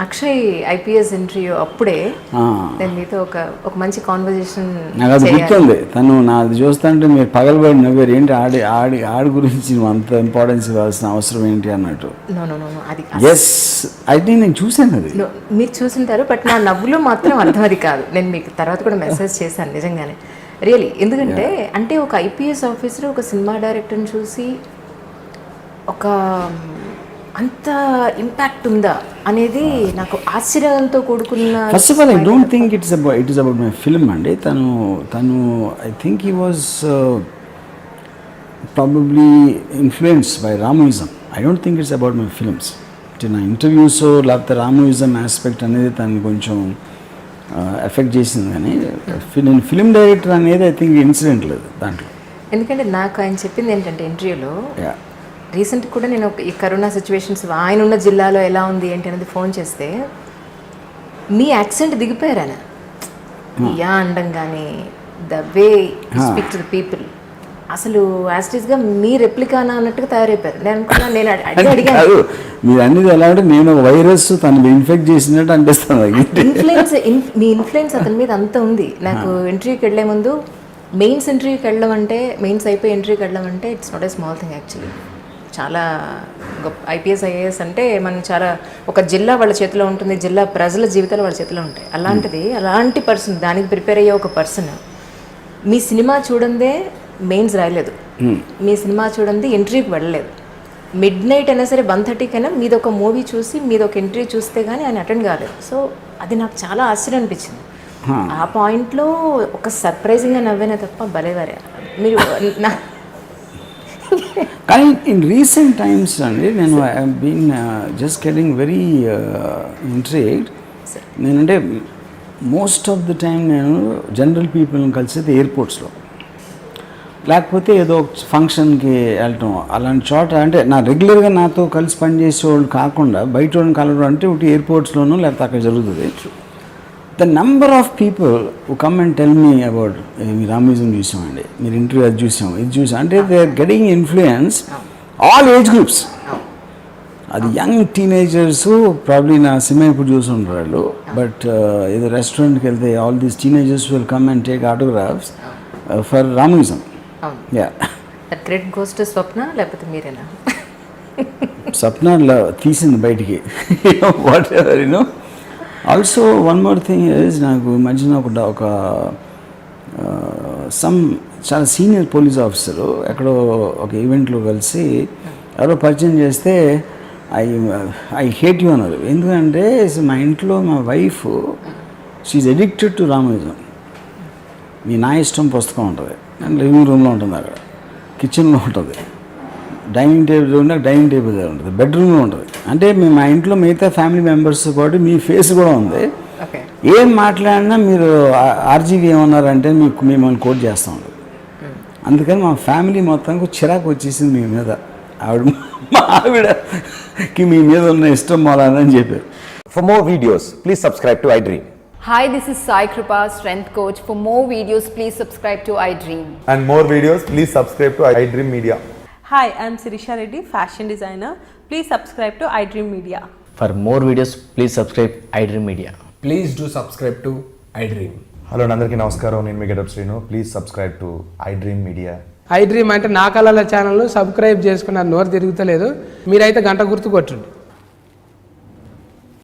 Akshay IPS interview అప్పుడే నేను మీతో ఒక మంచి కాన్వర్జేషన్ నాకు అది గుర్తుంది. తను నాది చూస్తుంటే మీరు పగలబడి నవ్వారు, ఏంటి ఆడి గురించి అంత ఇంపార్టెన్స్ ఇవ్వాల్సిన అవసరం ఏంటి అన్నట్టు. అది ఎస్ అయితే నేను చూశాను, అది మీరు చూసింటారు. బట్ నా నవ్వులో మాత్రం అర్థం అది కాదు. నేను మీకు తర్వాత కూడా మెసేజ్ చేశాను నిజంగానే, రియలీ. ఎందుకంటే అంటే ఒక ఐపీఎస్ ఆఫీసర్ ఒక సినిమా డైరెక్టర్ని చూసి ఒక అంత ఇంపాక్ట్ ఉందా అనేది నాకు ఆశ్చర్యంతో కూడుకున్న. First of all I don't think it is about my film అండి. తను I think he was probably influenced by రామోయిజం. I don't think it's about my films. నా ఇంటర్వ్యూస్ లేకపోతే రామోయిజం ఆస్పెక్ట్ అనేది తను కొంచెం ఎఫెక్ట్ చేసింది. కానీ నేను ఫిల్మ్ డైరెక్టర్ అనేది ఐ థింక్ ఇన్సిడెంట్ లేదు దాంట్లో. ఎందుకంటే నాకు ఆయన చెప్పింది ఏంటంటే ఇంటర్వ్యూలో, రీసెంట్ కూడా నేను ఈ కరోనా సిచ్యువేషన్స్ ఆయన ఉన్న జిల్లాలో ఎలా ఉంది ఏంటి అనేది ఫోన్ చేస్తే మీ యాక్సెంట్ దిగిపోయారు ఆయన. యా అండం కానీ the way speak to the people అసలు యాస్టీస్గా మీ రెప్లికానా అన్నట్టుగా తయారైపోయారు. నేను అనుకున్నా, నేను అడిగాను మీరు అన్నిది ఎలా అంటే నేను వైరస్ తను ఇన్ఫెక్ట్ చేసినట్టు అనిపిస్తుంది. మీ ఇన్ఫ్లుయెన్స్ అతని మీద అంత ఉంది. నాకు ఇంటర్వ్యూకి వెళ్ళే ముందు మెయిన్స్ ఇంటర్వ్యూకి వెళ్ళడం అంటే, మెయిన్స్ అయిపోయి ఇంటర్వ్యూకి వెళ్ళడం అంటే it's not a small thing actually. చాలా గొప్ప ఐపీఎస్ ఐఏఎస్ అంటే మనం చాలా ఒక జిల్లా వాళ్ళ చేతిలో ఉంటుంది, జిల్లా ప్రజల జీవితాలు వాళ్ళ చేతిలో ఉంటాయి. అలాంటిది అలాంటి పర్సన్ దానికి ప్రిపేర్ అయ్యే ఒక పర్సన్ మీ సినిమా చూడందే మెయిన్స్ రాయలేదు, మీ సినిమా చూడండి ఇంటర్వ్యూకి వెళ్ళలేదు, మిడ్-నైట్ అయినా సరే 1:30 కైనా మీది ఒక మూవీ చూసి మీది ఒక ఇంటర్వ్యూ చూస్తే కానీ ఆయన అటెండ్ కాలేదు. సో అది నాకు చాలా ఆశ్చర్యం అనిపించింది. ఆ పాయింట్లో ఒక సర్ప్రైజింగ్గా నవ్వేనే తప్ప భలేవారే మీరు. కానీ ఇన్ రీసెంట్ టైమ్స్ అండి నేను I been just getting very intrigued. నేనంటే మోస్ట్ ఆఫ్ ద టైం నేను జనరల్ పీపుల్ని కలిసేది ఎయిర్పోర్ట్స్లో, లేకపోతే ఏదో ఫంక్షన్కి వెళ్ళటం అలాంటి చోట. అంటే నా రెగ్యులర్గా నాతో కలిసి పనిచేసే వాళ్ళు కాకుండా బయట వాళ్ళని కలవడం అంటే ఒకటి ఎయిర్పోర్ట్స్లోనూ లేకపోతే అక్కడ జరుగుతుంది. The number of people who come and tell me about మీ రామోయిజం చూసామండి, మీరు ఇంటర్వ్యూ అది చూసాం ఇది చూసాం అంటే they are getting influence all age groups. అది యంగ్ టీనేజర్స్ ప్రాబ్లీ నా సినిమా ఇప్పుడు చూసుంటారు వాళ్ళు. బట్ ఏదో రెస్టారెంట్కి వెళ్తే all these teenagers will come and take autographs for రామోయిజం. క్రెడిట్ గోస్ టు స్వప్న లేకపోతే మీరేనా? స్వప్న తీసింది బయటికి. Whatever you know. Also one more thing is, నాకు మధ్యన ఒక చాలా సీనియర్ పోలీస్ ఆఫీసరు ఎక్కడో ఒక ఈవెంట్లో కలిసి ఎవరో పరిచయం చేస్తే ఐ హేట్ యూ అన్నారు. ఎందుకంటే మా ఇంట్లో మా వైఫ్ షీఈ్ అడిక్టెడ్ టు రామోయిజం. మీ నా ఇష్టం పుస్తకం ఉంటుంది, లివింగ్ రూమ్లో ఉంటుంది, అక్కడ కిచెన్లో ఉంటుంది, డైనింగ్ టేబుల్ ఉంటే డైనింగ్ టేబుల్ దగ్గర ఉంటుంది, బెడ్రూమ్లో ఉంటుంది. అంటే మేము మా ఇంట్లో మిగతా ఫ్యామిలీ మెంబర్స్తో పాటు మీ ఫేస్ కూడా ఉంది. ఏం మాట్లాడినా మీరు ఆర్జీవి ఏమన్నారంటే మిమ్మల్ని కోట్ చేస్తూ ఉంటుంది. అందుకని మా ఫ్యామిలీ మొత్తానికి చిరాకు వచ్చేసింది మీ మీద. మా ఆవిడకి మీ మీద ఉన్న ఇష్టం మొదలని చెప్పారు. For more videos, please subscribe to iDream. Hi, this is Sai Kripa, Strength Coach. For more videos, please subscribe to iDream. And more videos, please subscribe to iDream Media. Hi, I am Sirisha Reddy, fashion designer. Please subscribe to iDream Media. For more videos, please subscribe iDream Media. Please do subscribe to iDream. Hello అందరికీ నమస్కారం, నేను మీ Getup Srinu. Please subscribe to iDream Media. iDream అంటే నా కళల channel subscribe చేసుకున్న నోరు తిరుగుతలేదు, మీరైతే గంట గుర్తు కొట్టండి.